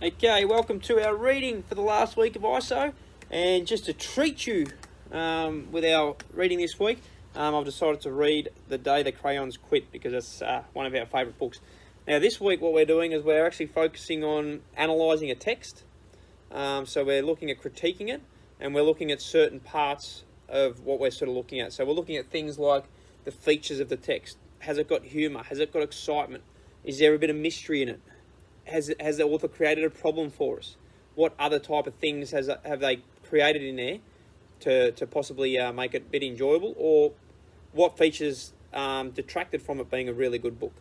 Okay, welcome to our reading for the last week of ISO. And just to treat you with our reading this week, I've decided to read The Day the Crayons Quit because it's one of our favourite books. Now this week what we're doing is we're actually focusing on analysing a text. So we're looking at critiquing it, and we're looking at certain parts of what we're sort of looking at. So we're looking at things like the features of the text. Has it got humour? Has it got excitement? Is there a bit of mystery in it? Has the author created a problem for us? What other type of things have they created in there to possibly make it a bit enjoyable? Or what features detracted from it being a really good book?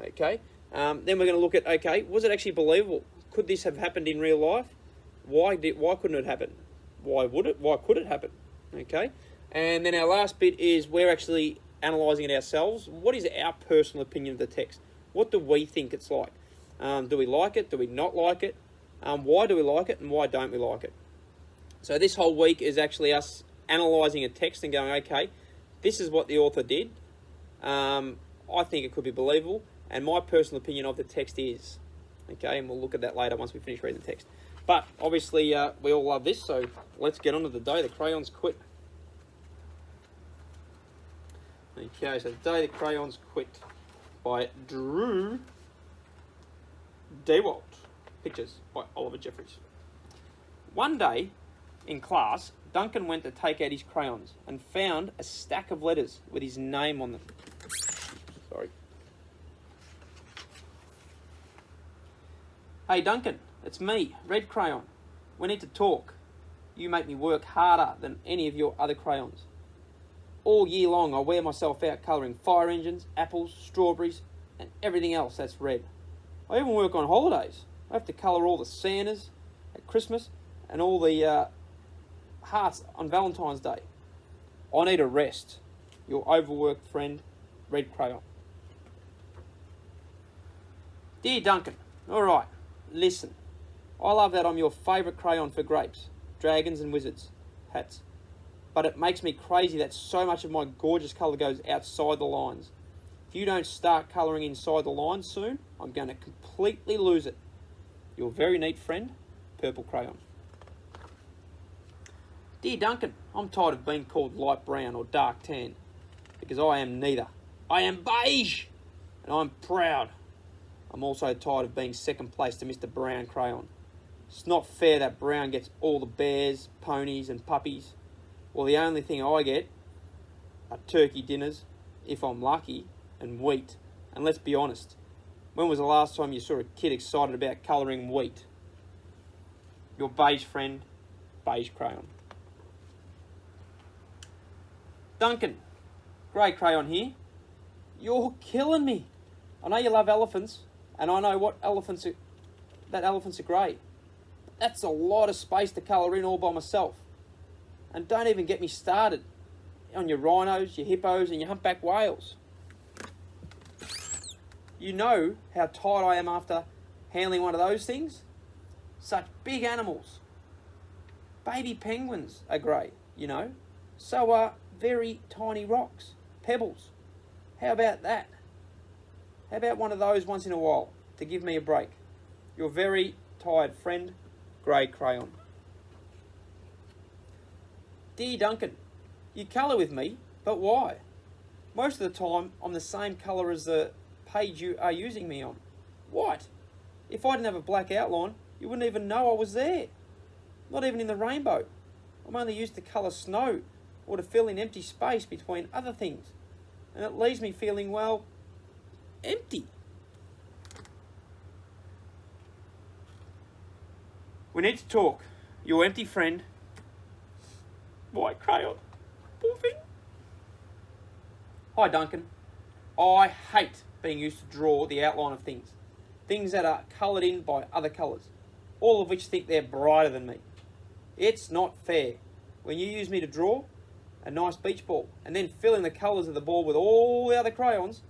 Okay. Then we're going to look at, okay, was it actually believable? Could this have happened in real life? Why couldn't it happen? Why could it happen? Okay. And then our last bit is we're actually analysing it ourselves. What is our personal opinion of the text? What do we think it's like? Do we like it? Do we not like it? Why do we like it? And why don't we like it? So this whole week is actually us analysing a text and going, okay, this is what the author did. I think it could be believable. And my personal opinion of the text is. Okay, and we'll look at that later once we finish reading the text. But obviously we all love this, so let's get on to The Day the Crayons Quit. Okay, so The Day the Crayons Quit by Drew DeWalt. Pictures by Oliver Jeffries. One day in class, Duncan went to take out his crayons and found a stack of letters with his name on them. Sorry. Hey Duncan, it's me, Red Crayon. We need to talk. You make me work harder than any of your other crayons. All year long I wear myself out colouring fire engines, apples, strawberries and everything else that's red. I even work on holidays. I have to colour all the Santas at Christmas and all the hearts on Valentine's Day. I need a rest. Your overworked friend, Red Crayon. Dear Duncan, alright, listen. I love that I'm your favourite crayon for grapes, dragons and wizards hats. But it makes me crazy that so much of my gorgeous colour goes outside the lines. If you don't start colouring inside the lines soon, I'm going to completely lose it. Your very neat friend, Purple Crayon. Dear Duncan, I'm tired of being called light brown or dark tan, because I am neither. I am beige, and I'm proud. I'm also tired of being second place to Mr. Brown Crayon. It's not fair that Brown gets all the bears, ponies and puppies, while the only thing I get are turkey dinners, if I'm lucky, and wheat. And let's be honest, when was the last time you saw a kid excited about colouring wheat? Your beige friend, Beige Crayon. Duncan, Grey Crayon here. You're killing me. I know you love elephants, and I know that elephants are grey. That's a lot of space to colour in all by myself. And don't even get me started on your rhinos, your hippos and your humpback whales. You know how tired I am after handling one of those things? Such big animals. Baby penguins are grey, you know. So are very tiny rocks, pebbles. How about that? How about one of those once in a while to give me a break? Your very tired friend, Grey Crayon. Dear Duncan, you colour with me, but why? Most of the time I'm the same colour as the page you are using me on. White. If I didn't have a black outline, you wouldn't even know I was there. Not even in the rainbow. I'm only used to colour snow or to fill in empty space between other things. And it leaves me feeling, well, empty. We need to talk. Your empty friend, White Crayon. Poor thing. Hi Duncan. I hate being used to draw the outline of things. Things that are coloured in by other colours. All of which think they're brighter than me. It's not fair. When you use me to draw a nice beach ball and then fill in the colours of the ball with all the other crayons,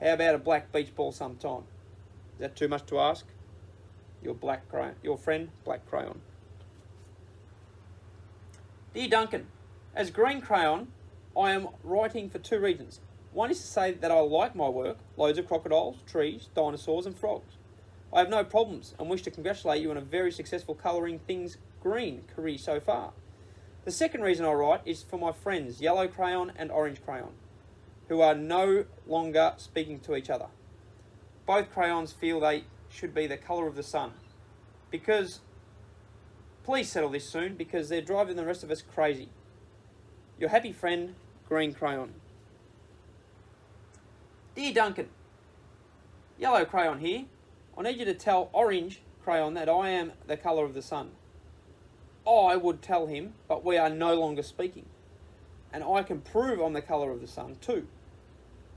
how about a black beach ball sometime? Is that too much to ask? Your friend, Black Crayon. Dear Duncan, as Green Crayon, I am writing for two reasons. One is to say that I like my work, loads of crocodiles, trees, dinosaurs and frogs. I have no problems and wish to congratulate you on a very successful colouring things green career so far. The second reason I write is for my friends Yellow Crayon and Orange Crayon, who are no longer speaking to each other. Both crayons feel they should be the colour of the sun. Please settle this soon, because they're driving the rest of us crazy. Your happy friend, Green Crayon. Dear Duncan, Yellow Crayon here. I need you to tell Orange Crayon that I am the colour of the sun. I would tell him, but we are no longer speaking. And I can prove I'm the colour of the sun too.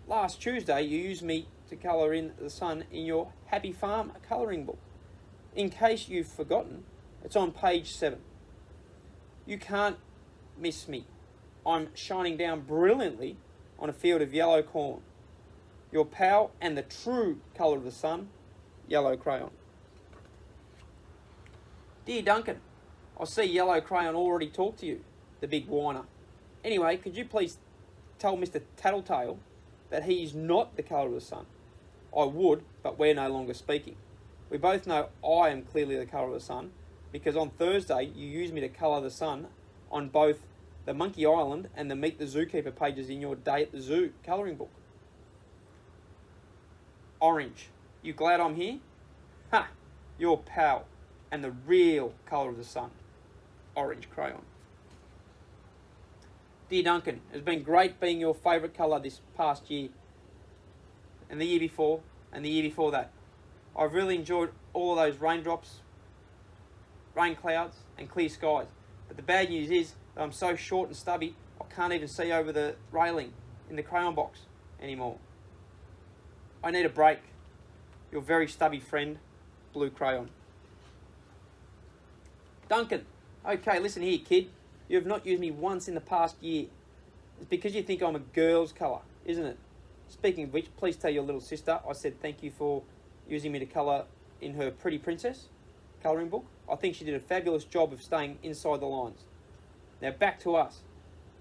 Last Tuesday you used me to colour in the sun in your Happy Farm colouring book. In case you've forgotten, it's on page 7. You can't miss me. I'm shining down brilliantly on a field of yellow corn. Your pal and the true colour of the sun, Yellow Crayon. Dear Duncan, I see Yellow Crayon already talked to you, the big whiner. Anyway, could you please tell Mr. Tattletale that he is not the colour of the sun? I would, but we're no longer speaking. We both know I am clearly the colour of the sun, because on Thursday you used me to colour the sun on both the Monkey Island and the Meet the Zookeeper pages in your Day at the Zoo colouring book. Orange, you glad I'm here? Ha! Your pal and the real colour of the sun, Orange Crayon. Dear Duncan, it's been great being your favourite colour this past year, and the year before, and the year before that. I've really enjoyed all of those raindrops, rain clouds, and clear skies. But the bad news is that I'm so short and stubby, I can't even see over the railing in the crayon box anymore. I need a break. Your very stubby friend, Blue Crayon. Duncan, okay, listen here, kid. You have not used me once in the past year. It's because you think I'm a girl's colour, isn't it? Speaking of which, please tell your little sister I said thank you for using me to colour in her Pretty Princess colouring book. I think she did a fabulous job of staying inside the lines. Now back to us.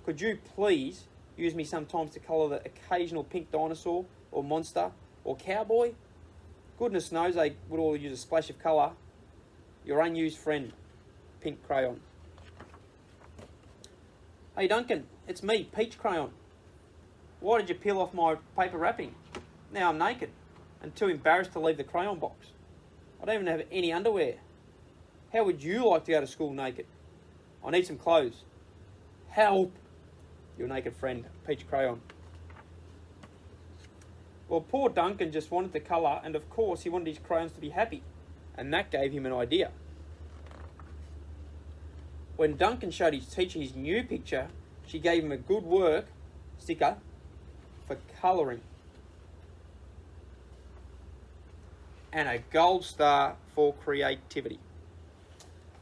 Could you please use me sometimes to colour the occasional pink dinosaur or monster or cowboy? Goodness knows they would all use a splash of colour. Your unused friend, Pink Crayon. Hey Duncan, it's me, Peach Crayon. Why did you peel off my paper wrapping? Now I'm naked and too embarrassed to leave the crayon box. I don't even have any underwear. How would you like to go to school naked? I need some clothes. Help! Your naked friend, Peach Crayon. Well, poor Duncan just wanted to colour, and of course he wanted his crayons to be happy, and that gave him an idea. When Duncan showed his teacher his new picture, she gave him a good work sticker for colouring and a gold star for creativity.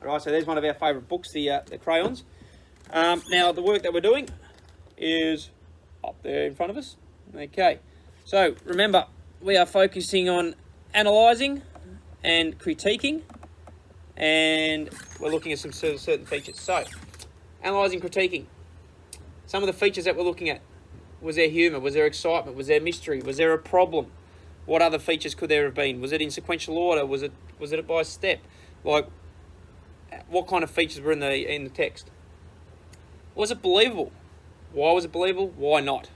Alright, so there's one of our favourite books, the crayons. Now the work that we're doing is up there in front of us. Okay, so remember, we are focusing on analysing and critiquing, and we're looking at some certain features. So, analysing, critiquing. Some of the features that we're looking at. Was there humour? Was there excitement? Was there mystery? Was there a problem? What other features could there have been? Was it in sequential order? Was it by step? Like, what kind of features were in the text? Was it believable? Why was it believable? Why not?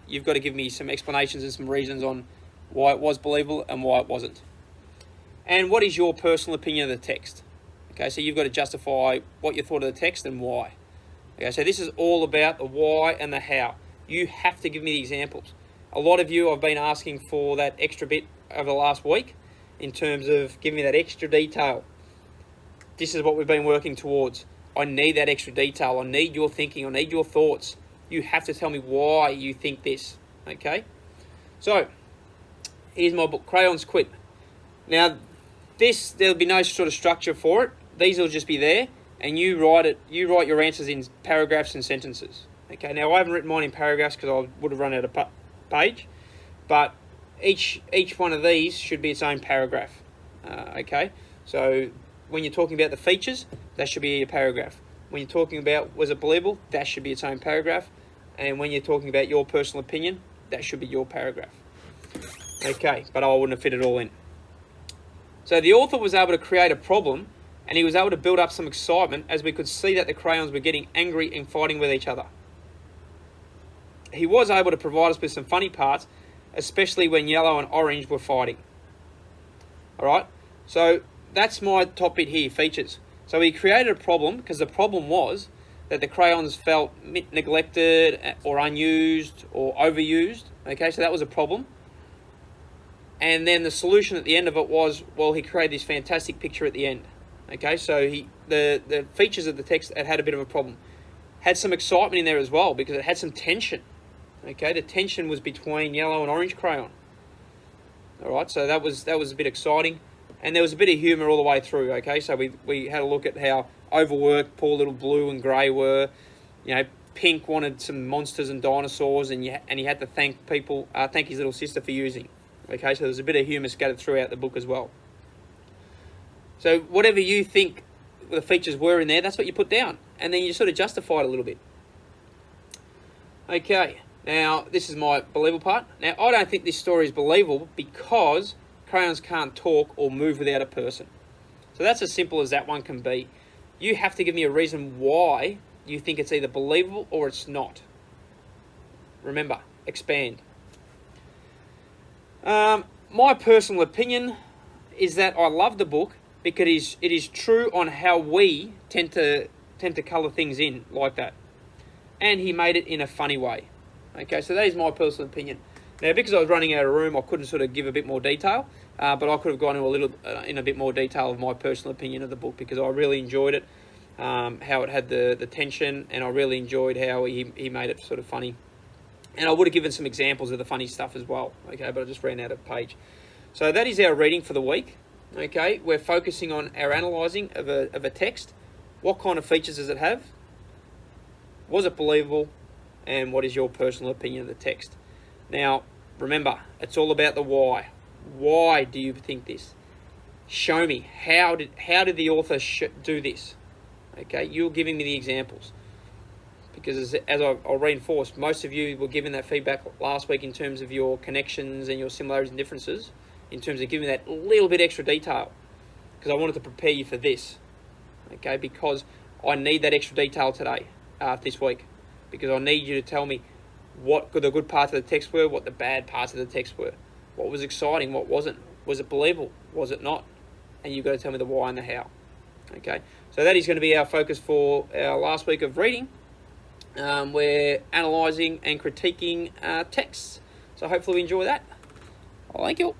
You've got to give me some explanations and some reasons on why it was believable and why it wasn't. And what is your personal opinion of the text? Okay, so you've got to justify what you thought of the text and why. Okay, so this is all about the why and the how. You have to give me the examples. A lot of you have been asking for that extra bit over the last week in terms of giving me that extra detail. This is what we've been working towards. I need that extra detail. I need your thinking. I need your thoughts. You have to tell me why you think this. Okay? So, here's my book, Crayons Quit. Now, there'll be no sort of structure for it. These will just be there, and you write your answers in paragraphs and sentences. Okay, now I haven't written mine in paragraphs because I would have run out of page, but each one of these should be its own paragraph. Okay, so when you're talking about the features, that should be a paragraph. When you're talking about was it believable, that should be its own paragraph. And when you're talking about your personal opinion, that should be your paragraph. Okay, but I wouldn't have fit it all in. So the author was able to create a problem, and he was able to build up some excitement as we could see that the crayons were getting angry and fighting with each other. He was able to provide us with some funny parts, especially when yellow and orange were fighting. Alright, so that's my top bit here, features. So he created a problem because the problem was that the crayons felt neglected or unused or overused. Okay, so that was a problem. And then the solution at the end of it was, well, he created this fantastic picture at the end. Okay, so the features of the text, it had a bit of a problem. Had some excitement in there as well because it had some tension. Okay, the tension was between yellow and orange crayon. All right, so that was a bit exciting, and there was a bit of humour all the way through. Okay, so we had a look at how overworked poor little blue and grey were. You know, pink wanted some monsters and dinosaurs, and he had to thank his little sister for using. Okay, so there's a bit of humour scattered throughout the book as well. So whatever you think the features were in there, that's what you put down, and then you sort of justify it a little bit. Okay. Now, this is my believable part. Now, I don't think this story is believable because crayons can't talk or move without a person. So that's as simple as that one can be. You have to give me a reason why you think it's either believable or it's not. Remember, expand. My personal opinion is that I love the book because it is true on how we tend to colour things in like that. And he made it in a funny way. Okay, so that is my personal opinion. Now, because I was running out of room, I couldn't sort of give a bit more detail, but I could have gone in a bit more detail of my personal opinion of the book because I really enjoyed it, how it had the tension, and I really enjoyed how he made it sort of funny. And I would have given some examples of the funny stuff as well, okay, but I just ran out of page. So that is our reading for the week, okay? We're focusing on our analysing of a text. What kind of features does it have? Was it believable? And what is your personal opinion of the text? Now, remember, it's all about the why. Why do you think this? Show me. How did the author do this? Okay, you're giving me the examples. Because as I'll reinforce, most of you were given that feedback last week in terms of your connections and your similarities and differences, in terms of giving that little bit extra detail. Because I wanted to prepare you for this. Okay, because I need that extra detail today, this week. Because I need you to tell me what the good parts of the text were, what the bad parts of the text were. What was exciting, what wasn't. Was it believable, was it not? And you've got to tell me the why and the how. Okay, so that is going to be our focus for our last week of reading. We're analysing and critiquing texts. So hopefully we enjoy that. Thank you.